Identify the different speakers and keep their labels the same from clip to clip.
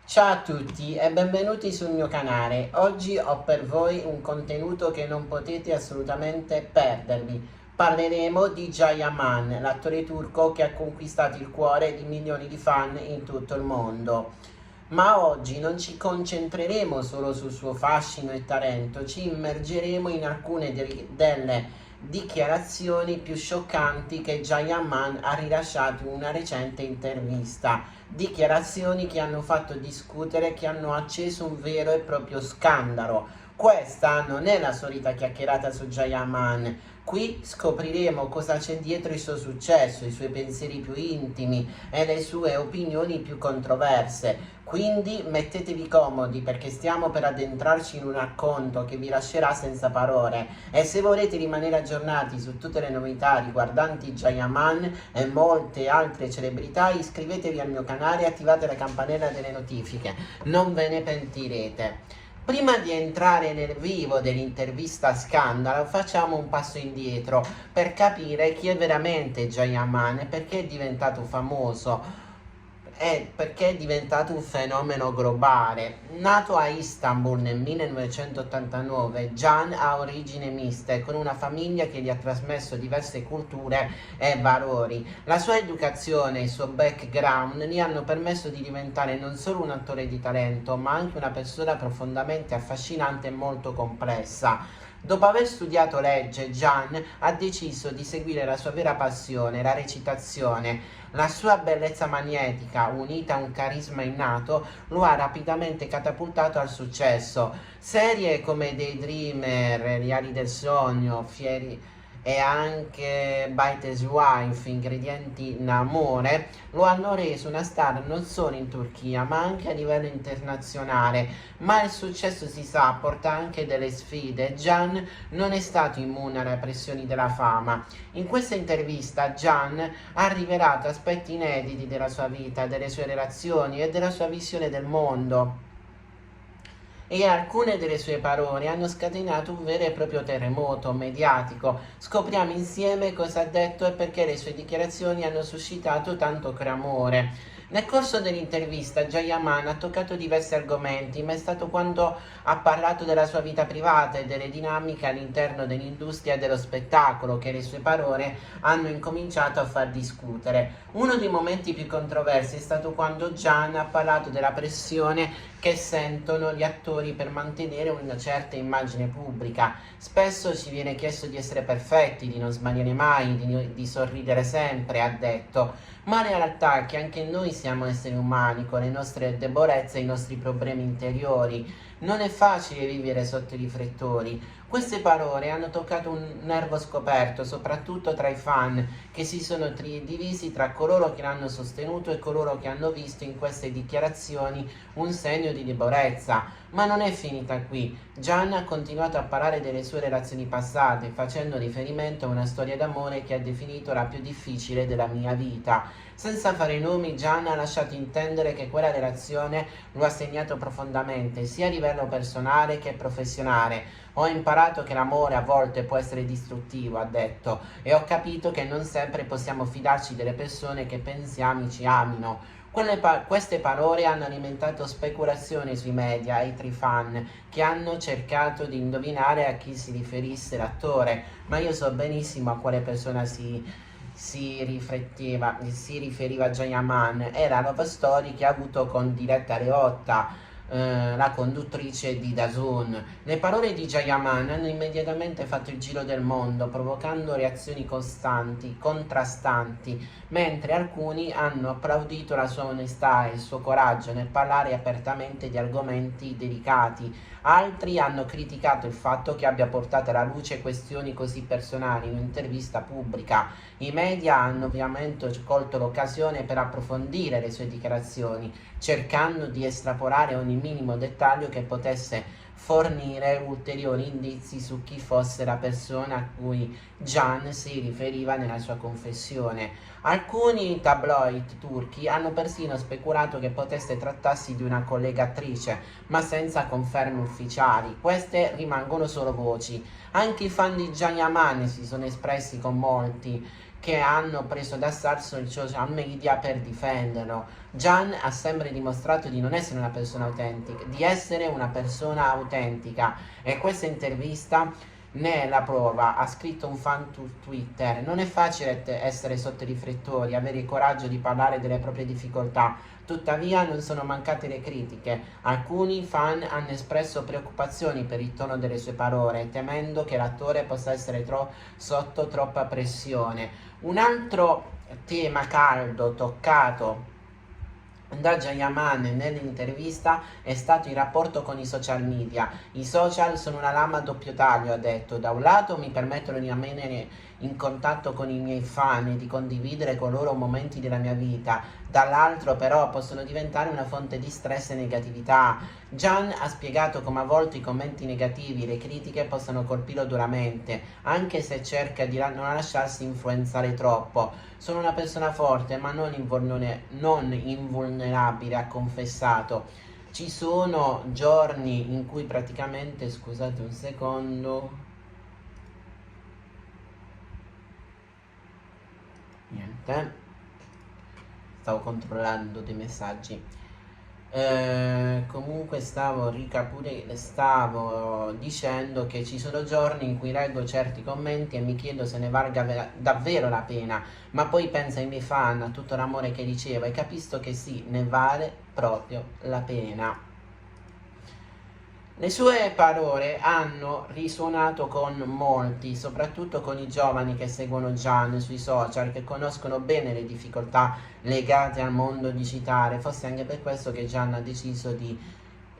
Speaker 1: Ciao a tutti e benvenuti sul mio canale. Oggi ho per voi un contenuto che non potete assolutamente perdervi. Parleremo di Jayaman, l'attore turco che ha conquistato il cuore di milioni di fan in tutto il mondo. Ma oggi non ci concentreremo solo sul suo fascino e talento, ci immergeremo in alcune delle dichiarazioni più scioccanti che Jayaman ha rilasciato in una recente intervista. Dichiarazioni che hanno fatto discutere, che hanno acceso un vero e proprio scandalo. Questa non è la solita chiacchierata su Jayaman. Qui scopriremo cosa c'è dietro il suo successo, i suoi pensieri più intimi e le sue opinioni più controverse. Quindi mettetevi comodi perché stiamo per addentrarci in un racconto che vi lascerà senza parole. E se volete rimanere aggiornati su tutte le novità riguardanti Jayaman e molte altre celebrità, iscrivetevi al mio canale e attivate la campanella delle notifiche. Non ve ne pentirete. Prima di entrare nel vivo dell'intervista scandalo, facciamo un passo indietro per capire chi è veramente Jayaman e perché è diventato famoso e perché è diventato un fenomeno globale. Nato a Istanbul nel 1989, Can ha origini miste, con una famiglia che gli ha trasmesso diverse culture e valori. La sua educazione e il suo background gli hanno permesso di diventare non solo un attore di talento, ma anche una persona profondamente affascinante e molto complessa. Dopo aver studiato legge, Can ha deciso di seguire la sua vera passione, la recitazione. La sua bellezza magnetica, unita a un carisma innato, lo ha rapidamente catapultato al successo. Serie come Daydreamer, Reali del Sogno, Fieri e anche Bite Wife, Ingredienti in Amore, lo hanno reso una star non solo in Turchia ma anche a livello internazionale. Ma il successo, si sa, porta anche delle sfide. Can non è stato immune alle pressioni della fama. In questa intervista Can ha rivelato aspetti inediti della sua vita, delle sue relazioni e della sua visione del mondo, e alcune delle sue parole hanno scatenato un vero e proprio terremoto mediatico. Scopriamo insieme cosa ha detto e perché le sue dichiarazioni hanno suscitato tanto clamore. Nel corso dell'intervista Jayaman ha toccato diversi argomenti, ma è stato quando ha parlato della sua vita privata e delle dinamiche all'interno dell'industria dello spettacolo che le sue parole hanno incominciato a far discutere. Uno dei momenti più controversi è stato quando Can ha parlato della pressione che sentono gli attori per mantenere una certa immagine pubblica. Spesso ci viene chiesto di essere perfetti, di non sbagliare mai, di sorridere sempre, ha detto. Ma la realtà è che anche noi siamo esseri umani, con le nostre debolezze e i nostri problemi interiori. Non è facile vivere sotto i riflettori. Queste parole hanno toccato un nervo scoperto, soprattutto tra i fan, che si sono divisi tra coloro che l'hanno sostenuto e coloro che hanno visto in queste dichiarazioni un segno di debolezza. Ma non è finita qui. Can ha continuato a parlare delle sue relazioni passate, facendo riferimento a una storia d'amore che ha definito la più difficile della mia vita. Senza fare nomi, Can ha lasciato intendere che quella relazione lo ha segnato profondamente, sia a livello personale che professionale. Ho imparato che l'amore a volte può essere distruttivo, ha detto, e ho capito che non sempre possiamo fidarci delle persone che pensiamo ci amino. Queste parole hanno alimentato speculazioni sui media e tra i fan, che hanno cercato di indovinare a chi si riferisse l'attore, ma io so benissimo a quale persona si riferiva Jayaman. Era la love story che ha avuto con Diletta Leotta, la conduttrice di DAZN. Le parole di Jayaman hanno immediatamente fatto il giro del mondo, provocando reazioni costanti, contrastanti, mentre alcuni hanno applaudito la sua onestà e il suo coraggio nel parlare apertamente di argomenti delicati. Altri hanno criticato il fatto che abbia portato alla luce questioni così personali in un'intervista pubblica. I media hanno ovviamente colto l'occasione per approfondire le sue dichiarazioni, cercando di estrapolare ogni minimo dettaglio che potesse fornire ulteriori indizi su chi fosse la persona a cui Can si riferiva nella sua confessione. Alcuni tabloid turchi hanno persino speculato che potesse trattarsi di una collega attrice, ma senza conferme ufficiali. Queste rimangono solo voci. Anche i fan di Jayaman si sono espressi con molti che hanno preso d'assalto i social media per difenderlo. Gian ha sempre dimostrato di non essere una persona autentica, di essere una persona autentica, e questa intervista ne è la prova. Ha scritto un fan su Twitter: non è facile essere sotto i riflettori, avere il coraggio di parlare delle proprie difficoltà. Tuttavia non sono mancate le critiche. Alcuni fan hanno espresso preoccupazioni per il tono delle sue parole, temendo che l'attore possa essere sotto troppa pressione. Un altro tema caldo toccato da Jayaman nell'intervista è stato il rapporto con i social media. I social sono una lama a doppio taglio, ha detto. Da un lato mi permettono di rimanere in contatto con i miei fan e di condividere con loro momenti della mia vita, dall'altro però possono diventare una fonte di stress e negatività. Gian ha spiegato come a volte i commenti negativi e le critiche possano colpirlo duramente, anche se cerca di non lasciarsi influenzare troppo. Sono una persona forte ma non invulnerabile, ha confessato. Ci sono giorni in cui praticamente, scusate un secondo, niente, stavo controllando dei messaggi. Comunque stavo dicendo che ci sono giorni in cui leggo certi commenti e mi chiedo se ne valga davvero la pena, ma poi penso ai miei fan, a tutto l'amore che ricevo, e capisco che sì, ne vale proprio la pena. Le sue parole hanno risuonato con molti, soprattutto con i giovani che seguono Gian sui social, che conoscono bene le difficoltà legate al mondo digitale. Forse anche per questo che Gian ha deciso di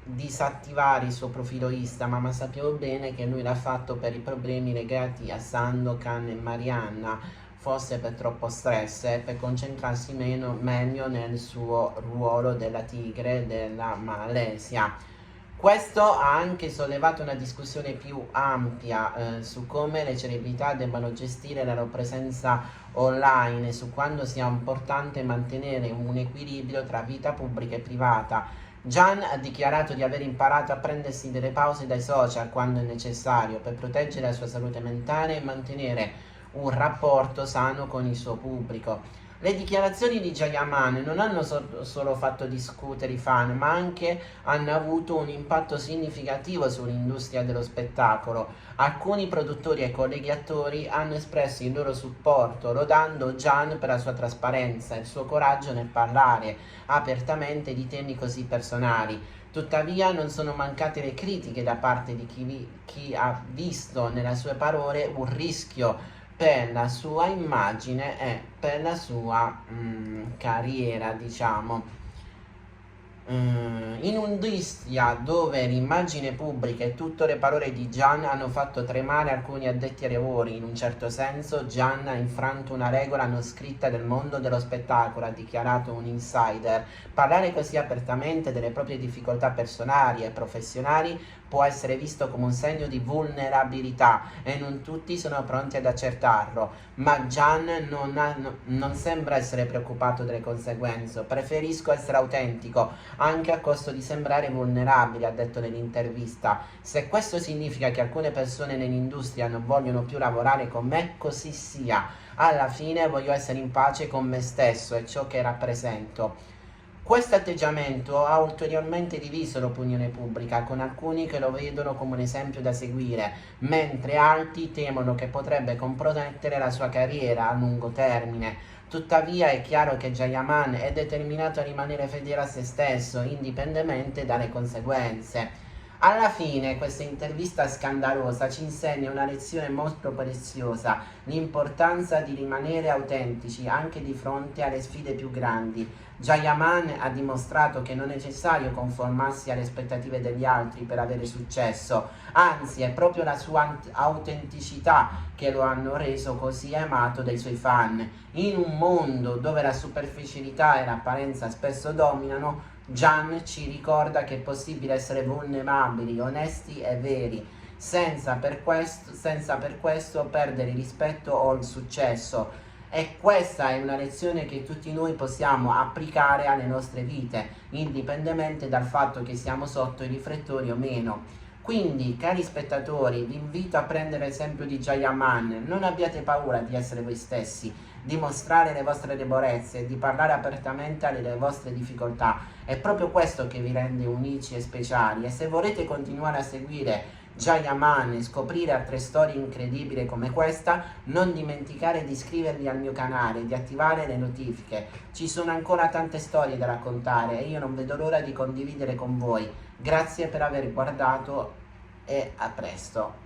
Speaker 1: disattivare il suo profilo Instagram, ma sappiamo bene che lui l'ha fatto per i problemi legati a Sandokan e Marianna, forse per troppo stress, per concentrarsi meglio nel suo ruolo della tigre della Malesia. Questo ha anche sollevato una discussione più ampia su come le celebrità debbano gestire la loro presenza online e su quando sia importante mantenere un equilibrio tra vita pubblica e privata. Gian ha dichiarato di aver imparato a prendersi delle pause dai social quando è necessario per proteggere la sua salute mentale e mantenere un rapporto sano con il suo pubblico. Le dichiarazioni di Jayaman non hanno solo fatto discutere i fan, ma anche hanno avuto un impatto significativo sull'industria dello spettacolo. Alcuni produttori e colleghi attori hanno espresso il loro supporto, lodando Gian per la sua trasparenza e il suo coraggio nel parlare apertamente di temi così personali. Tuttavia non sono mancate le critiche da parte di chi ha visto nelle sue parole un rischio per la sua immagine e per la sua carriera, diciamo. In un'industria dove l'immagine pubblica e tutte le parole di Gian hanno fatto tremare alcuni addetti ai lavori, in un certo senso Gian ha infranto una regola non scritta del mondo dello spettacolo, ha dichiarato un insider. Parlare così apertamente delle proprie difficoltà personali e professionali può essere visto come un segno di vulnerabilità e non tutti sono pronti ad accettarlo, ma Gian non sembra essere preoccupato delle conseguenze. Preferisco essere autentico, anche a costo di sembrare vulnerabile, ha detto nell'intervista. Se questo significa che alcune persone nell'industria non vogliono più lavorare con me, così sia. Alla fine voglio essere in pace con me stesso e ciò che rappresento. Questo atteggiamento ha ulteriormente diviso l'opinione pubblica, con alcuni che lo vedono come un esempio da seguire, mentre altri temono che potrebbe compromettere la sua carriera a lungo termine. Tuttavia è chiaro che Jayaman è determinato a rimanere fedele a se stesso, indipendentemente dalle conseguenze. Alla fine questa intervista scandalosa ci insegna una lezione molto preziosa: l'importanza di rimanere autentici anche di fronte alle sfide più grandi. Jayaman ha dimostrato che non è necessario conformarsi alle aspettative degli altri per avere successo, anzi è proprio la sua autenticità che lo hanno reso così amato dai suoi fan. In un mondo dove la superficialità e l'apparenza spesso dominano, Gian ci ricorda che è possibile essere vulnerabili, onesti e veri, senza per questo perdere il rispetto o il successo. E questa è una lezione che tutti noi possiamo applicare alle nostre vite, indipendentemente dal fatto che siamo sotto i riflettori o meno. Quindi, cari spettatori, vi invito a prendere l'esempio di Jayaman, non abbiate paura di essere voi stessi, di mostrare le vostre debolezze, di parlare apertamente alle vostre difficoltà. È proprio questo che vi rende unici e speciali, e se volete continuare a seguire Jayaman e scoprire altre storie incredibili come questa, non dimenticare di iscrivervi al mio canale, di attivare le notifiche. Ci sono ancora tante storie da raccontare e io non vedo l'ora di condividere con voi. Grazie per aver guardato e a presto.